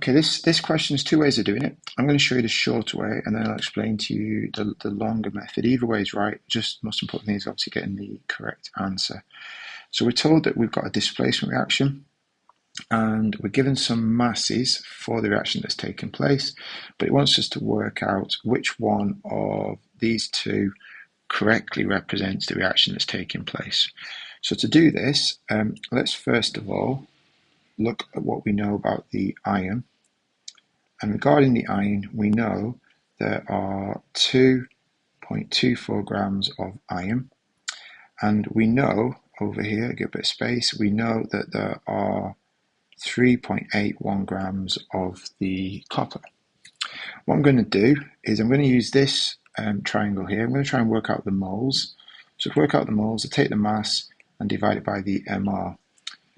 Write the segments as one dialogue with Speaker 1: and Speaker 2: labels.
Speaker 1: Okay, this question is two ways of doing it. I'm going to show you the shorter way, and then I'll explain to you the longer method. Either way is right. Just most important thing is obviously getting the correct answer. So we're told that we've got a displacement reaction, and we're given some masses for the reaction that's taken place, but it wants us to work out which one of these two correctly represents the reaction that's taking place. So to do this, let's first of all look at what we know about the ion. And regarding the ion, we know there are 2.24 grams of iron. And we know over here, give a bit of space, we know that there are 3.81 grams of the copper. What I'm going to do is I'm going to use this triangle here. I'm going to try and work out the moles. So to work out the moles, I take the mass and divide it by the MR.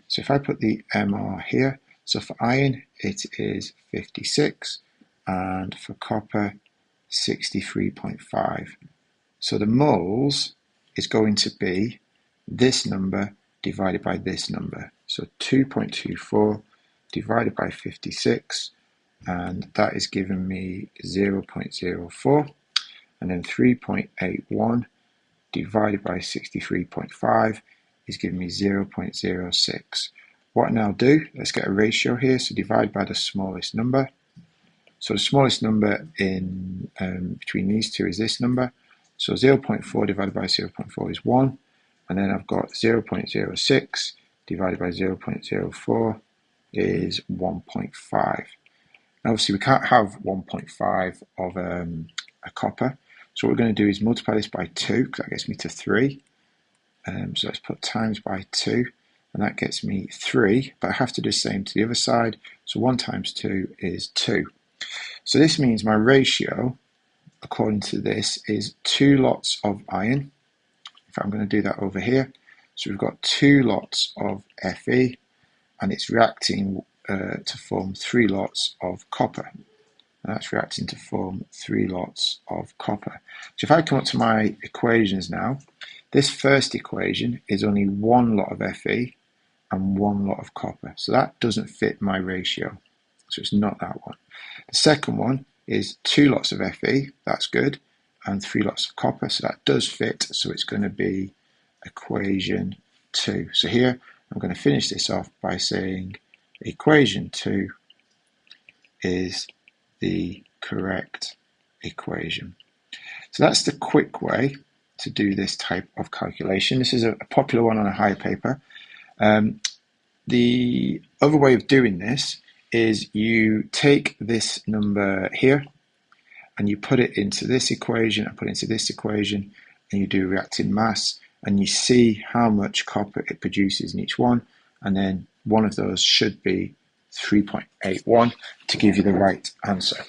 Speaker 1: So if I put the MR here, so for iron it is 56 and for copper 63.5. So the moles is going to be this number divided by this number. So 2.24 divided by 56, and that is giving me 0.04, and then 3.81 divided by 63.5 is giving me 0.06. What I now do, let's get a ratio here, so divide by the smallest number. So the smallest number in between these two is this number. So 0.4 divided by 0.4 is 1, and then I've got 0.06 divided by 0.04 is 1.5. Now obviously we can't have 1.5 of a copper, so what we're going to do is multiply this by 2, because that gets me to 3. So let's put times by 2, and that gets me 3, but I have to do the same to the other side, so 1 times 2 is 2. So this means my ratio, according to this, is 2 lots of iron. In fact, I'm going to do that over here. So we've got 2 lots of Fe, and it's reacting to form 3 lots of copper. And that's reacting to form 3 lots of copper. So if I come up to my equations now, this first equation is only 1 lot of Fe and 1 lot of copper. So that doesn't fit my ratio. So it's not that one. The second one is 2 lots of Fe, that's good, and 3 lots of copper, so that does fit, so it's going to be equation 2. So here I'm going to finish this off by saying equation 2 is the correct equation. So that's the quick way to do this type of calculation. This is a popular one on a higher paper. The other way of doing this is you take this number here and you put it into this equation and put it into this equation, and you do reacting mass, and you see how much copper it produces in each one, and then one of those should be 3.81 to give you the right answer.